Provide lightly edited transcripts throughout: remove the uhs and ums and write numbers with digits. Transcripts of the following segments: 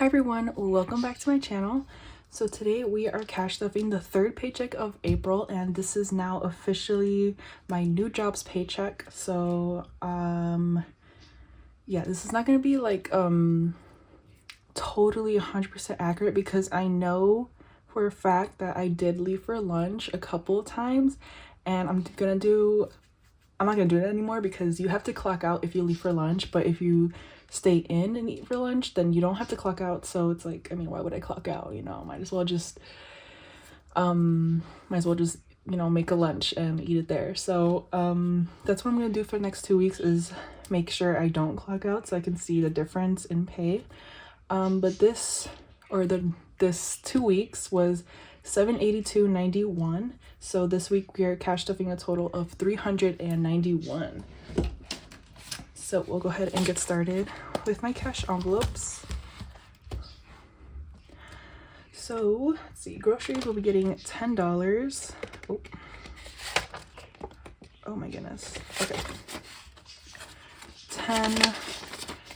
Hi everyone, welcome back to my channel. So today we are cash stuffing the third paycheck of April, and this is now officially my new job's paycheck. So yeah, this is not gonna be like totally 100% accurate because I know for a fact that I did leave for lunch a couple of times, and I'm not gonna do it anymore because you have to clock out if you leave for lunch, but if you stay in and eat for lunch, then you don't have to clock out. So it's like, I mean, why would I clock out? You know, might as well just make a lunch and eat it there. So that's what I'm gonna do for the next 2 weeks, is make sure I don't clock out so I can see the difference in pay. But this 2 weeks was $782.91. So this week we are cash stuffing a total of $391. So we'll go ahead and get started with my cash envelopes. So let's see, groceries will be getting $10. Oh my goodness. Okay. 10.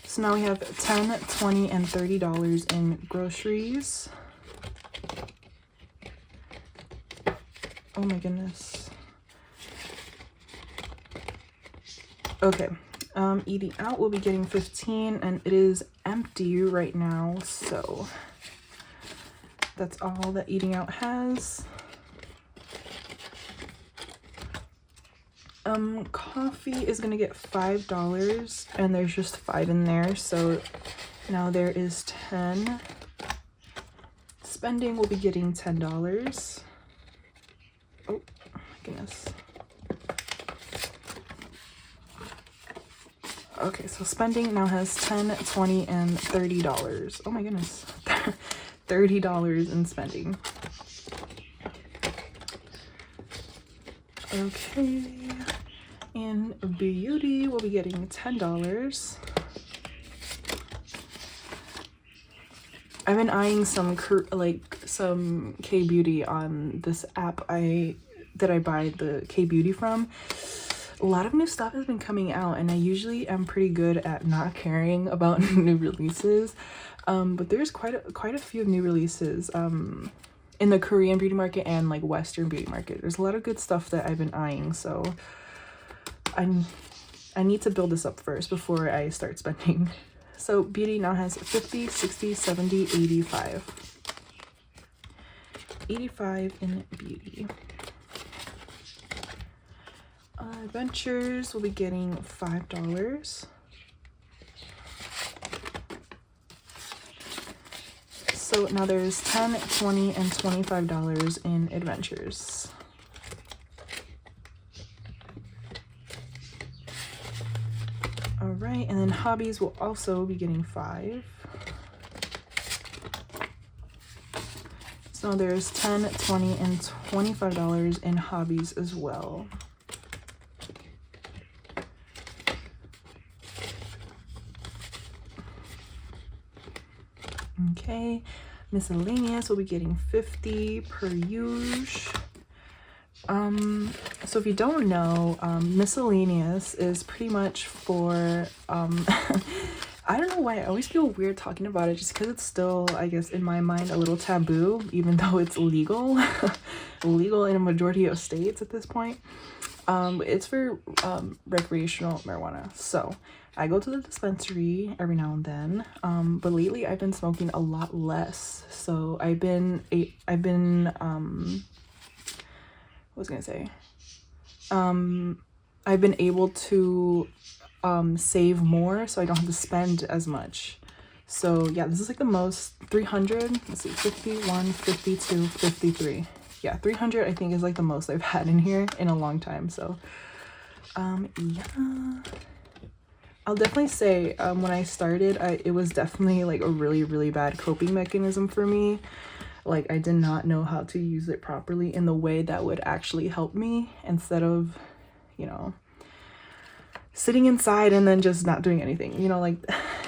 So now we have $10, $20, and $30 in groceries. Oh my goodness. Okay. Eating out will be getting 15, and it is empty right now, so that's all that eating out has. Coffee is gonna get $5, and there's just 5 in there, so now there is 10. Spending will be getting $10. Oh my goodness. Okay, so spending now has $10, $20, and $30. Oh my goodness. $30 in spending. Okay. And beauty will be getting $10. I've been eyeing some K-beauty on this app that I buy the K-beauty from. A lot of new stuff has been coming out, and I usually am pretty good at not caring about new releases, but there's quite a few new releases in the Korean beauty market and like Western beauty market. There's a lot of good stuff that I've been eyeing, so I need to build this up first before I start spending. So beauty now has 50, 60, 70, 85. 85 in beauty. Adventures will be getting $5. So now there's $10, $20, and $25 in adventures. All right, and then hobbies will also be getting 5. So there's $10, $20, and $25 in hobbies as well. Okay, miscellaneous will be getting 50 per use. So if you don't know, miscellaneous is pretty much for I don't know why I always feel weird talking about it, just because it's still, I guess, in my mind a little taboo, even though it's legal legal in a majority of states at this point. It's for recreational marijuana. So I go to the dispensary every now and then, but lately I've been smoking a lot less. So I've been able to save more, so I don't have to spend as much. So yeah, this is like the most. 300, let's see, 51, 52, 53. Yeah, 300 I think is like the most I've had in here in a long time. So yeah, I'll definitely say when I started, it was definitely like a really bad coping mechanism for me. Like, I did not know how to use it properly in the way that would actually help me, instead of, you know, sitting inside and then just not doing anything. You know, like,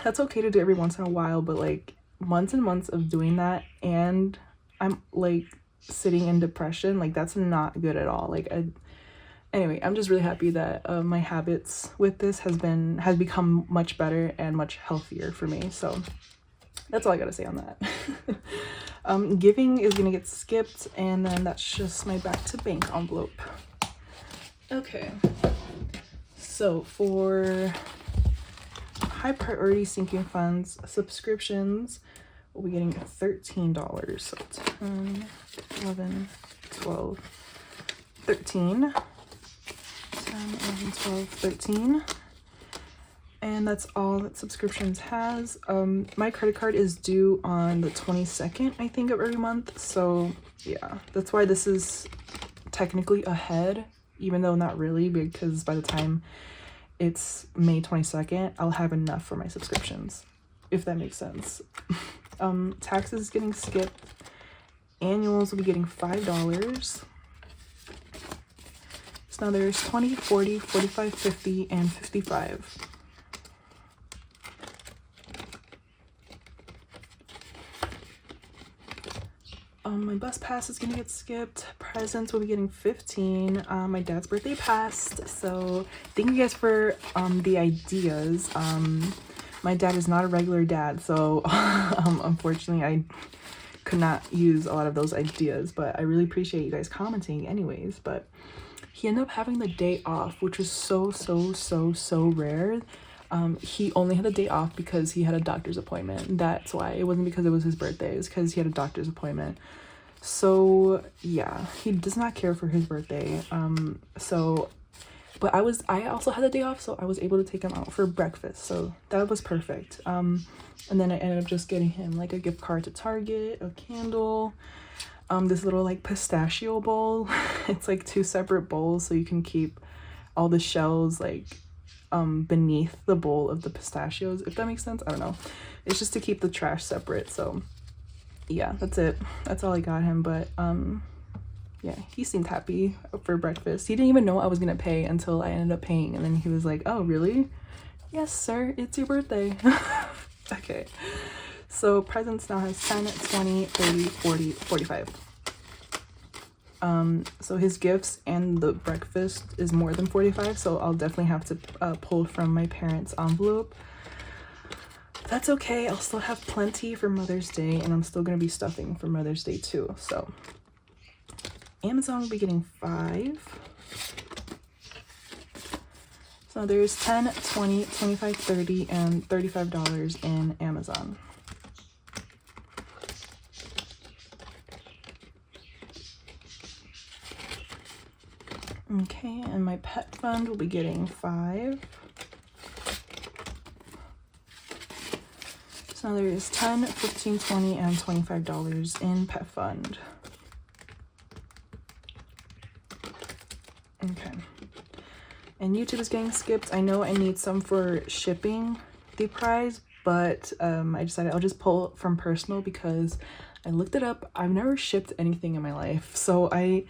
that's okay to do every once in a while, but like months and months of doing that and I'm like sitting in depression, like, that's not good at all. Like, anyway, I'm just really happy that my habits with this has become much better and much healthier for me. So That's all I gotta say on that. Giving is gonna get skipped, and then that's just my back to bank envelope. Okay, so for high priority sinking funds subscriptions, we'll be getting $13. So 10, 11, 12, 13. 10, 11, 12, 13. And that's all that subscriptions has. My credit card is due on the 22nd, I think, of every month. So yeah, that's why this is technically ahead, even though not really, because by the time it's May 22nd, I'll have enough for my subscriptions, if that makes sense. Taxes getting skipped. Annuals will be getting $5. So now there's 20, 40, 45, 50, and 55. My bus pass is gonna get skipped. Presents will be getting 15. My dad's birthday passed, so thank you guys for the ideas. My dad is not a regular dad, so unfortunately I could not use a lot of those ideas, but I really appreciate you guys commenting anyways. But he ended up having the day off, which was so rare. He only had a day off because he had a doctor's appointment. That's why. It wasn't because it was his birthday, it was because he had a doctor's appointment. So yeah, he does not care for his birthday. But I also had a day off, so I was able to take him out for breakfast, so that was perfect. And then I ended up just getting him like a gift card to Target, a candle, this little like pistachio bowl. It's like 2 separate bowls, so you can keep all the shells like beneath the bowl of the pistachios, if that makes sense. I don't know, it's just to keep the trash separate. So yeah, that's it. That's all I got him. But yeah, he seemed happy for breakfast. He didn't even know I was gonna pay until I ended up paying, and then he was like, oh really? Yes sir, it's your birthday. Okay, so presents now has 10, 20, 30, 40, 45. So his gifts and the breakfast is more than 45, so I'll definitely have to pull from my parents' envelope. That's okay, I'll still have plenty for Mother's Day, and I'm still gonna be stuffing for Mother's Day too. So Amazon will be getting 5. So there's 10, 20, 25, 30, and $35 in Amazon. Okay, and my pet fund will be getting 5. So there is 10, 15, 20, and $25 in pet fund. Okay. And YouTube is getting skipped. I know I need some for shipping the prize, but I decided I'll just pull from personal because I looked it up. I've never shipped anything in my life, so I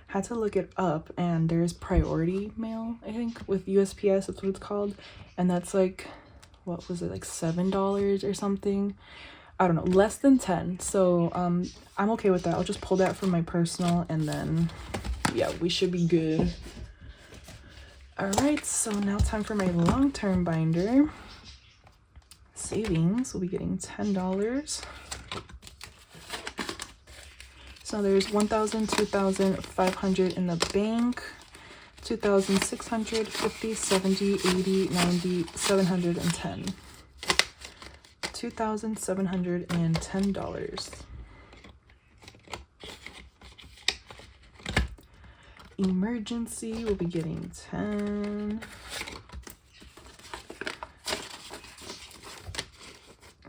had to look it up, and there's priority mail, I think, with USPS, that's what it's called, and that's like, what was it, like $7 or something? I don't know, less than 10. So I'm okay with that. I'll just pull that from my personal, and then yeah, we should be good. All right, so now time for my long-term binder. Savings will be getting $10. So there's 1,000, 2,000, 500 in the bank, 2,600, 50, 70, 80, 90, 710. $2,710. Emergency will be getting 10.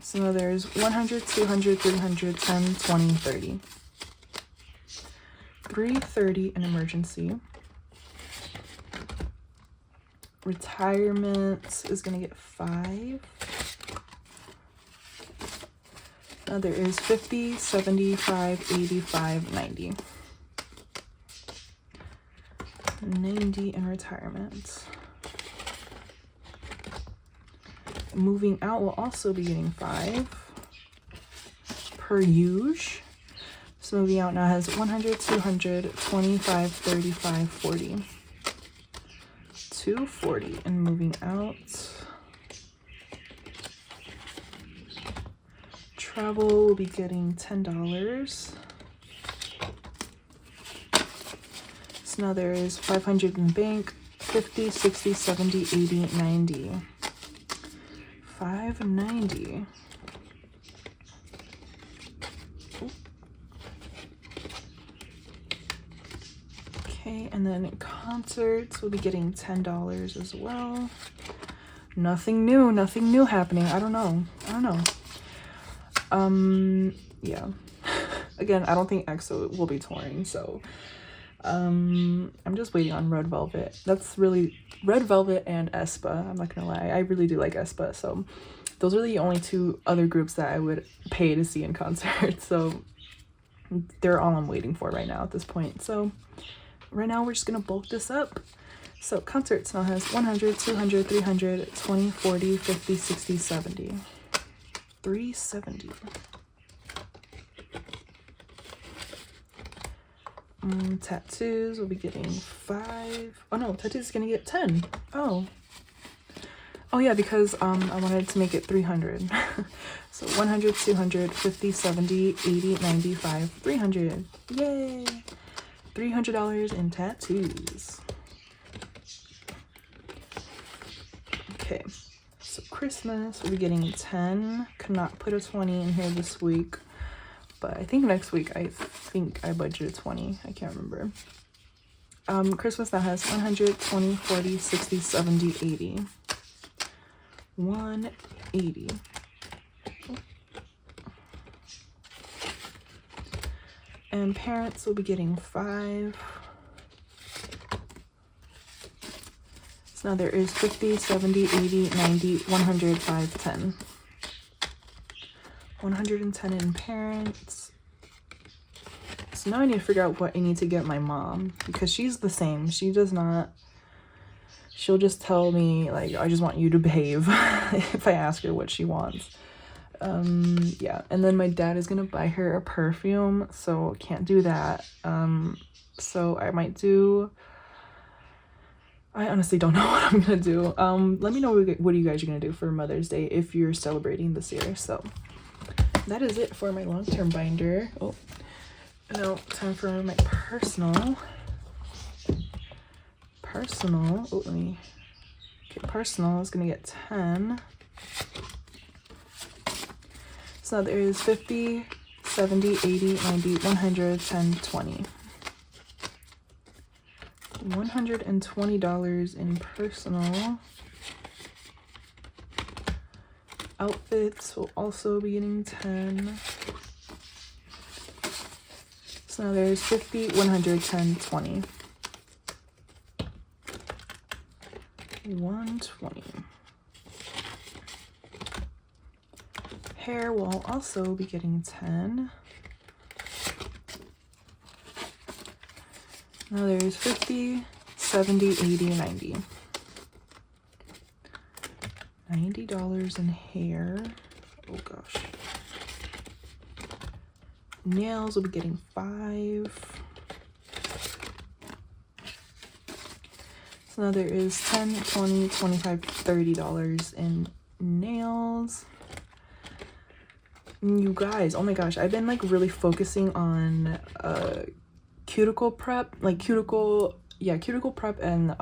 So there's 100, 200, 300, 10, 20, 30. 330 in emergency. Retirement is gonna get 5. Now there is 50, 75, 85, 90. 90 in retirement. Moving out will also be getting 5 per usual. So moving out now has 100, 200, 25, 35, 40. 240 and moving out. Travel will be getting $10. So now there is 500 in bank, 50, 60, 70, 80, 90. 590. Okay, and then concerts will be getting $10 as well. Nothing new happening. I don't know. Yeah. Again, I don't think EXO will be touring, so I'm just waiting on Red Velvet. That's really Red Velvet and aespa. I'm not gonna lie, I really do like aespa, so those are the only two other groups that I would pay to see in concert. So they're all I'm waiting for right now at this point. So right now we're just gonna bulk this up. So concerts now has 100, 200, 300, 20, 40, 50, 60, 70. 370. Tattoos will be getting 5. Oh no, tattoos is gonna get 10. Oh yeah, because I wanted to make it 300. So 100, 200, 50, 70, 80, 95, 300. Yay! $300 in tattoos. Okay, so Christmas we'll be getting 10. Could not put a 20 in here this week, but I think next week I budgeted 20. I can't remember. Christmas now has 100, 20, 40, 60, 70, 80. 180. And parents will be getting 5. So now there is 50, 70, 80, 90, 100, 5, 10. 110 in parents. So now I need to figure out what I need to get my mom, because she's the same. She'll just tell me, like, I just want you to behave if I ask her what she wants. Yeah, and then my dad is gonna buy her a perfume, so can't do that. So I might do, I honestly don't know what I'm gonna do. Let me know what you guys are gonna do for Mother's Day if you're celebrating this year. So that is it for my long-term binder. Oh, now time for my personal. Oh, okay, personal is gonna get 10. So there is 50, 70, 80, 90, 100, 10, 20. $120 in personal. Outfits will also be getting 10. So now there's 50, 100, 10, 20. 120. Hair will also be getting 10. Now there's 50, 70, 80, 90. $90 in hair. Oh gosh. Nails will be getting 5. So now there is 10, 20, 25, $30 in nails. You guys, oh my gosh, I've been like really focusing on cuticle prep, like cuticle prep, and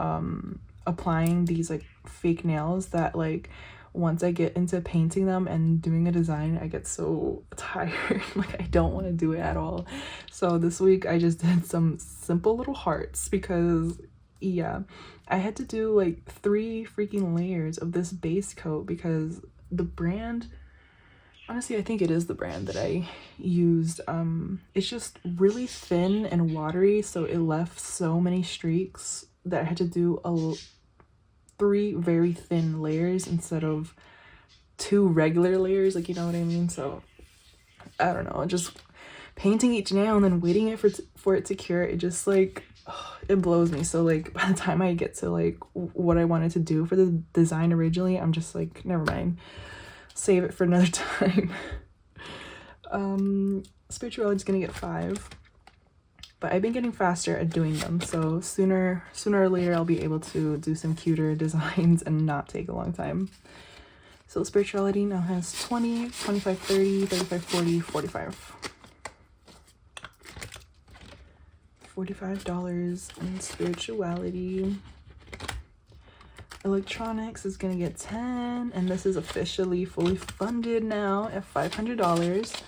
applying these like fake nails that, like, once I get into painting them and doing a design, I get so tired. Like, I don't want to do it at all. So this week I just did some simple little hearts because, yeah, I had to do like 3 freaking layers of this base coat because the brand, honestly, I think it is the brand that I used. It's just really thin and watery, so it left so many streaks that I had to do 3 very thin layers instead of 2 regular layers, like, you know what I mean? So I don't know, just painting each nail and then waiting for it to cure, it just like, it blows me. So like by the time I get to like what I wanted to do for the design originally, I'm just like, never mind, save it for another time. Spirituality is gonna get 5, but I've been getting faster at doing them, so sooner or later I'll be able to do some cuter designs and not take a long time. So spirituality now has 20, 25, 30, 35, 40, 45. $45 in spirituality. Electronics is gonna get 10, and this is officially fully funded now at $500.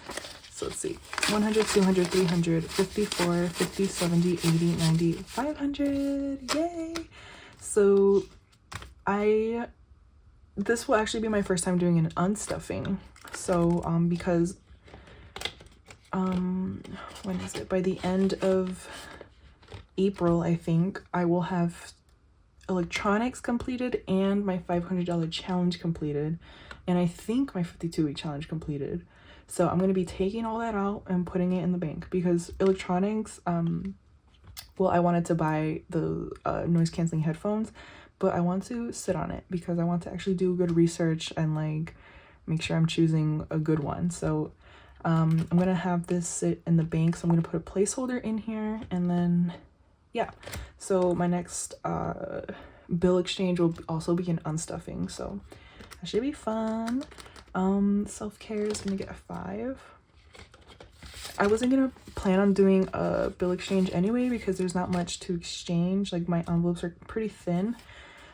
So let's see, 100, 200, 300, 54, 50, 70, 80, 90, 500. Yay! So this will actually be my first time doing an unstuffing. So because when is it? By the end of April, I think I will have electronics completed and my $500 challenge completed, and I think my 52-week challenge completed. So I'm going to be taking all that out and putting it in the bank, because electronics, well, I wanted to buy the noise canceling headphones, but I want to sit on it because I want to actually do good research and like make sure I'm choosing a good one. So I'm going to have this sit in the bank. So I'm going to put a placeholder in here, and then yeah. So my next bill exchange will also be an unstuffing. So that should be fun. Self-care is gonna get a 5. I wasn't gonna plan on doing a bill exchange anyway because there's not much to exchange. Like my envelopes are pretty thin,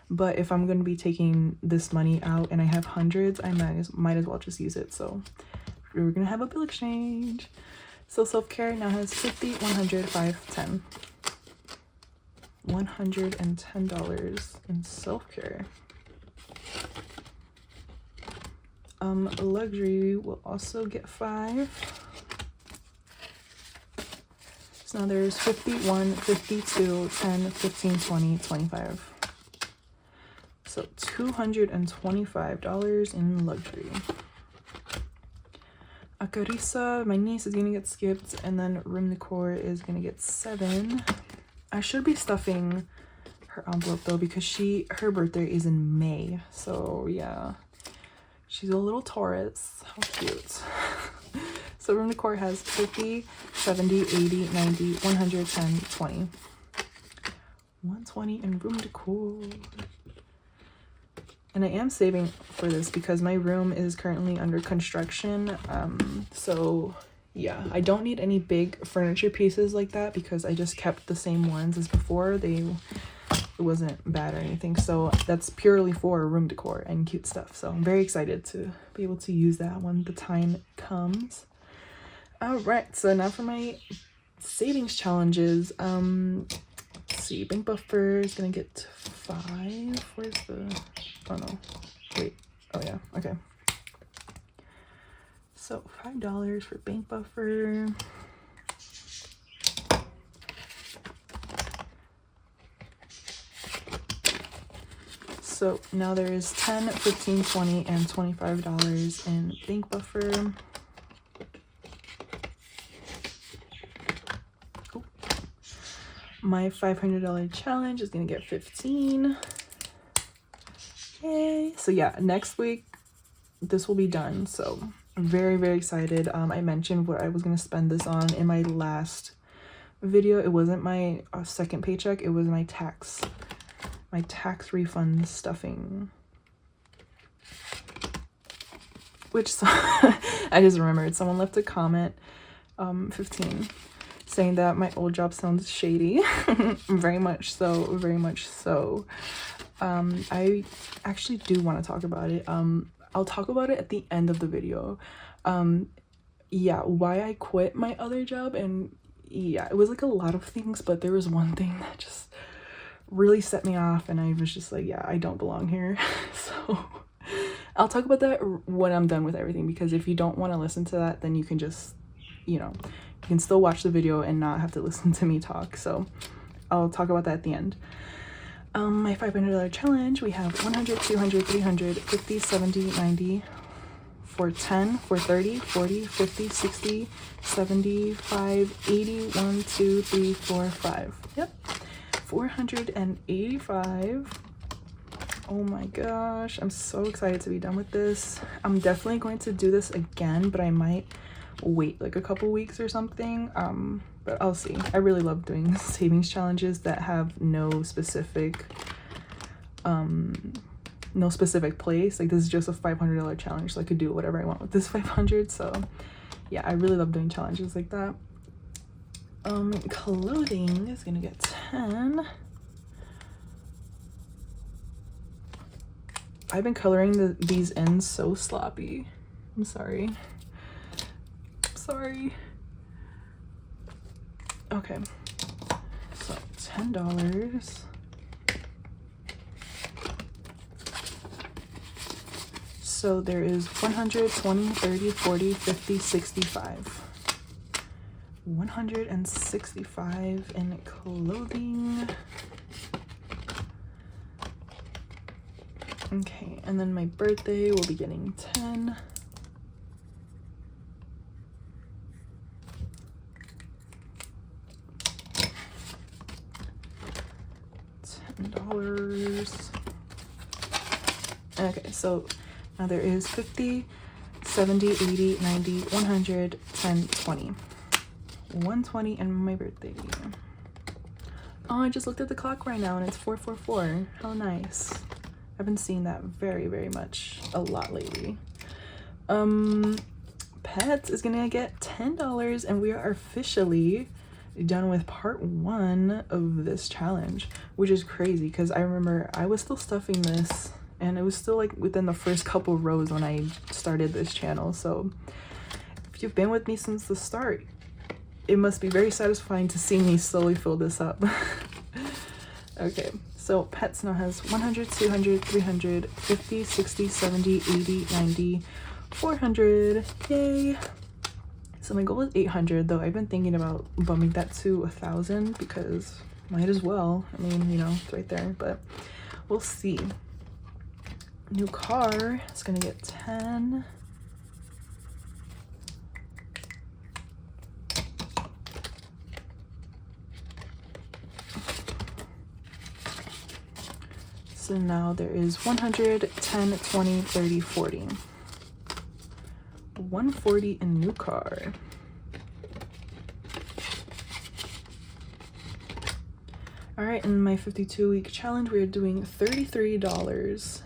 but if I'm gonna be taking this money out and I have hundreds, I might as well just use it. So we're gonna have a bill exchange. So self-care now has 50, 100, 5, 10. $110 in self-care. Luxury will also get 5. So now there's 51, 52, 10, 15, 20, 25. So $225 in luxury. Acarissa, my niece, is gonna get skipped, and then room decor is gonna get 7. I should be stuffing her envelope though, because her birthday is in May. So yeah. She's a little Taurus. How cute. So room decor has 50, 70, 80, 90, 110, 20. 120 in room decor. And I am saving for this because my room is currently under construction. So yeah, I don't need any big furniture pieces like that because I just kept the same ones as before. It wasn't bad or anything, so that's purely for room decor and cute stuff. So I'm very excited to be able to use that when the time comes. All right, so now for my savings challenges. Let's see, bank buffer is gonna get 5. Where's the, oh no, wait, oh yeah, okay. So $5 for bank buffer. So now there is 10, 15, 20, and $25 in bank buffer. Cool. My $500 challenge is gonna get 15. Yay! So yeah, next week this will be done. So I'm very, very excited. I mentioned what I was gonna spend this on in my last video. It wasn't my second paycheck, it was my tax refund stuffing, which I just remembered someone left a comment 15 saying that my old job sounds shady. Very much so. I actually do want to talk about it. I'll talk about it at the end of the video. Yeah, why I quit my other job, and yeah, it was like a lot of things, but there was one thing that just really set me off, and I was just like, yeah, I don't belong here. So I'll talk about that when I'm done with everything, because if you don't want to listen to that, then you can just, you know, you can still watch the video and not have to listen to me talk. So I'll talk about that at the end. My $500 challenge, we have 100, 200, 300, 50, 70, 90, 410, 430, 40, 50, 60, 75, 80, 1, 2, 3, 4, 5. Yep. 485. Oh my gosh, I'm so excited to be done with this. I'm definitely going to do this again, but I might wait like a couple weeks or something. But I'll see. I really love doing savings challenges that have no specific no specific place. Like this is just a $500 challenge, so I could do whatever I want with this 500. So yeah, I really love doing challenges like that. Clothing is gonna get 10. I've been coloring these in so sloppy. I'm sorry. Sorry. Okay, so $10. So there is 100, 20, 30, 40, 50, 65. 165 in clothing. Okay, and then my birthday will be getting 10. $10. Okay, so now there is 50, 70, 80, 90, 100, 10, 20. 120 and my birthday. Oh, I just looked at the clock right now and it's 4:44. How nice. I've been seeing that very, very much a lot lately. Pets is gonna get $10 and we are officially done with part 1 of this challenge, which is crazy because I remember I was still stuffing this and it was still like within the first couple rows when I started this channel. So if you've been with me since the start, it must be very satisfying to see me slowly fill this up. Okay, so pets now has 100, 200, 300, 50, 60, 70, 80, 90, 400. Yay! So my goal is 800, though I've been thinking about bumping that to 1,000 because might as well. I mean, you know, it's right there, but we'll see. New car is gonna get 10. So now there is 100, 10, 20, 30, 40. 140 in new car. All right, in my 52-week challenge, we are doing $33.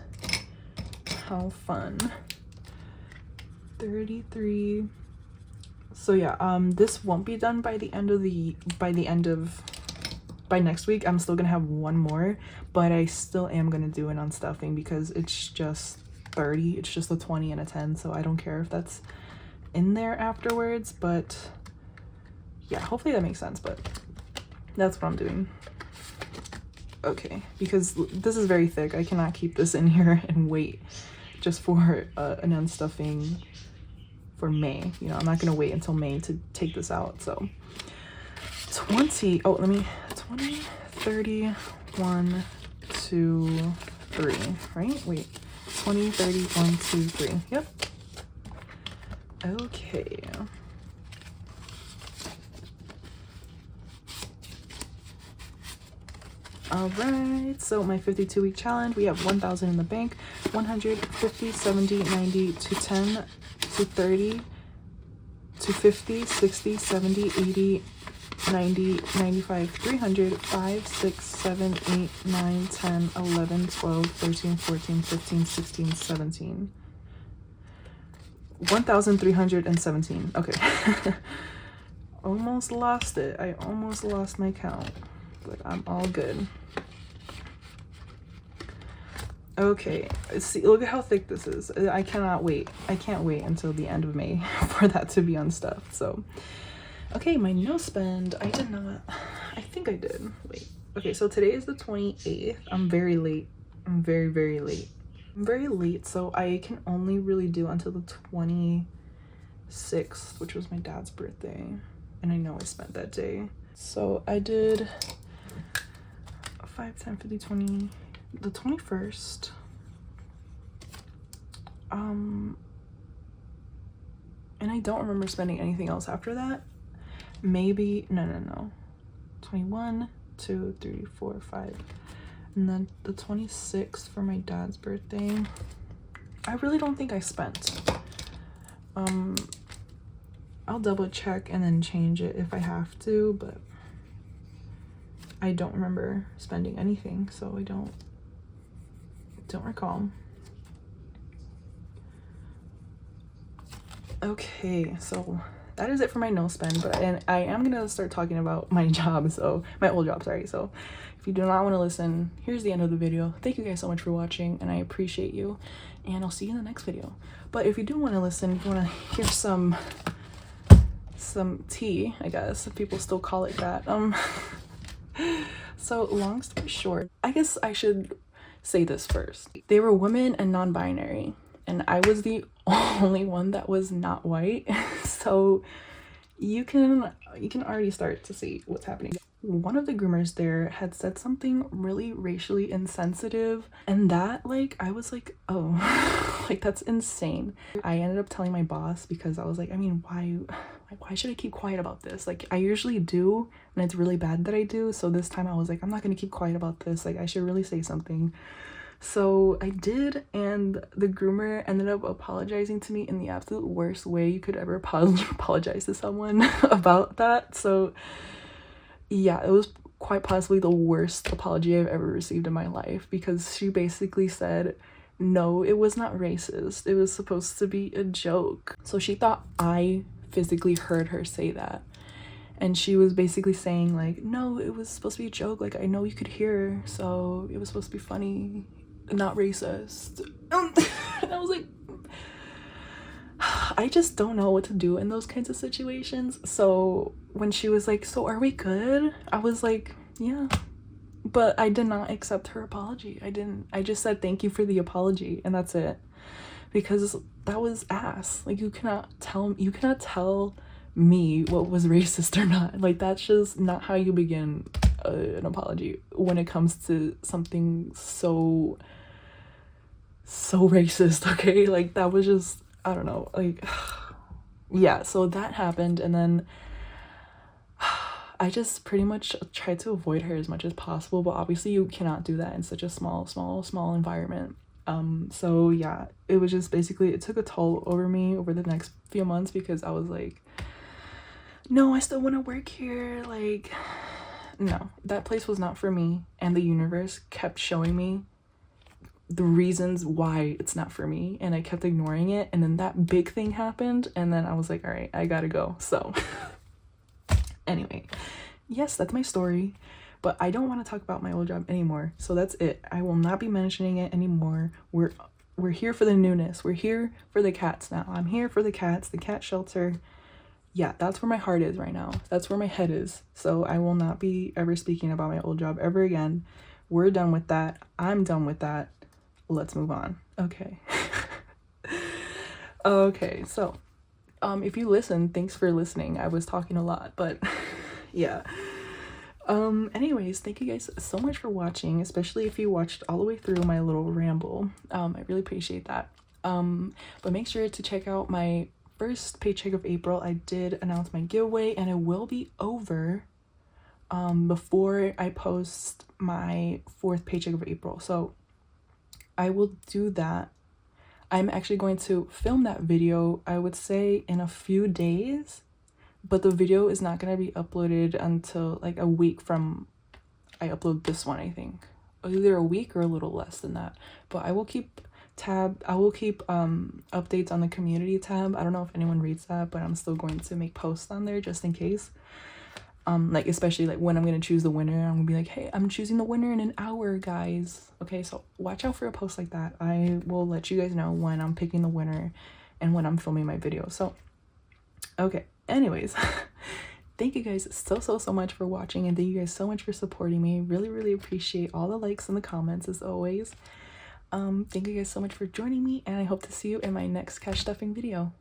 How fun. 33. So yeah, this won't be done by the end of by next week. I'm still gonna have one more, but I still am gonna do it on stuffing because it's just 30. It's just a 20 and a 10, so I don't care if that's in there afterwards. But yeah, hopefully that makes sense, but that's what I'm doing. Okay, because this is very thick. I cannot keep this in here and wait just for an unstuffing for May. You know, I'm not gonna wait until May to take this out. So 20, oh, let me, 20, 30, 1, 2, 3, right? Wait, 20, 30, 1, 2, 3. Yep. Okay. All right, so my 52-week challenge, we have 1,000 in the bank, 100, 50, 70, 90, 210, 230, 250, 60, 70, 80, 90, 95, 300, 5, 6, 7, 8, 9, 10, 11, 12, 13, 14, 15, 16, 17. 1,317. Okay. Almost lost it. I almost lost my count, but I'm all good. Okay, see, look at how thick this is. I cannot wait. I can't wait until the end of May for that to be unstuffed. So okay, my no spend, I did not, I think I did. Wait, okay, so today is the 28th. I'm very late. I'm very, very late. I'm very late, so I can only really do until the 26th, which was my dad's birthday. And I know I spent that day. So I did 5, 10, 50, 20, the 21st. And I don't remember spending anything else after that. Maybe, no. 21, 2, 3, 4, 5. And then the 26th for my dad's birthday. I really don't think I spent. I'll double check and then change it if I have to, but I don't remember spending anything, so I don't don't recall. Okay, so that is it for my no spend, and I am gonna start talking about my job, so my old job, sorry. So if you do not want to listen, here's the end of the video. Thank you guys so much for watching, and I appreciate you, and I'll see you in the next video. But if you do want to listen, if you want to hear some tea, I guess, if people still call it that, so long story short, I guess I should say this first. They were women and non-binary, and I was the only one that was not white. So you can already start to see what's happening. One of the groomers there had said something really racially insensitive, and that, like, I was like, oh, like, that's insane. I ended up telling my boss because I was like, I mean, why should I keep quiet about this? Like, I usually do, and it's really bad that I do. So this time I was like, I'm not gonna keep quiet about this. Like, I should really say something. So I did, and the groomer ended up apologizing to me in the absolute worst way you could ever apologize to someone about that. So yeah, it was quite possibly the worst apology I've ever received in my life, because she basically said, no, it was not racist. It was supposed to be a joke. So she thought I physically heard her say that. And she was basically saying, like, no, it was supposed to be a joke. Like, I know you could hear, so it was supposed to be funny, not racist. And I was like, I just don't know what to do in those kinds of situations. So when she was like, so are we good? I was like, yeah. But I did not accept her apology. I just said thank you for the apology, and that's it. Because that was ass. Like, you cannot tell me what was racist or not. Like, that's just not how you begin an apology when it comes to something so racist, okay? Like, that was just, I don't know, like, yeah. So that happened, and then I just pretty much tried to avoid her as much as possible, but obviously you cannot do that in such a small environment. So yeah, it was just basically, it took a toll over me over the next few months, because I was like, no, I still want to work here. Like, no, that place was not for me, and the universe kept showing me the reasons why it's not for me, and I kept ignoring it. And then that big thing happened, and then I was like, all right, I gotta go. So anyway, yes, that's my story, but I don't want to talk about my old job anymore. So that's it. I will not be mentioning it anymore. We're here for the newness. We're here for the cats now. I'm here for the cats, the cat shelter. Yeah, that's where my heart is right now. That's where my head is. So I will not be ever speaking about my old job ever again. We're done with that. I'm done with that. Let's move on. Okay. Okay, so if you listen, thanks for listening. I was talking a lot, but yeah. Anyways, thank you guys so much for watching, especially if you watched all the way through my little ramble. I really appreciate that. But make sure to check out my first paycheck of April. I did announce my giveaway, and it will be over before I post my fourth paycheck of April. So I will do that. I'm actually going to film that video, I would say, in a few days, but the video is not going to be uploaded until like a week from I upload this one, I think. Either a week or a little less than that. But I will keep updates on the community tab. I don't know if anyone reads that, but I'm still going to make posts on there just in case. Like, especially like when I'm gonna choose the winner, I'm gonna be like, hey, I'm choosing the winner in an hour, guys. Okay, so watch out for a post like that. I will let you guys know when I'm picking the winner and when I'm filming my video. So okay, anyways, thank you guys so much for watching, and thank you guys so much for supporting me. Really appreciate all the likes and the comments as always. Thank you guys so much for joining me, and I hope to see you in my next cash stuffing video.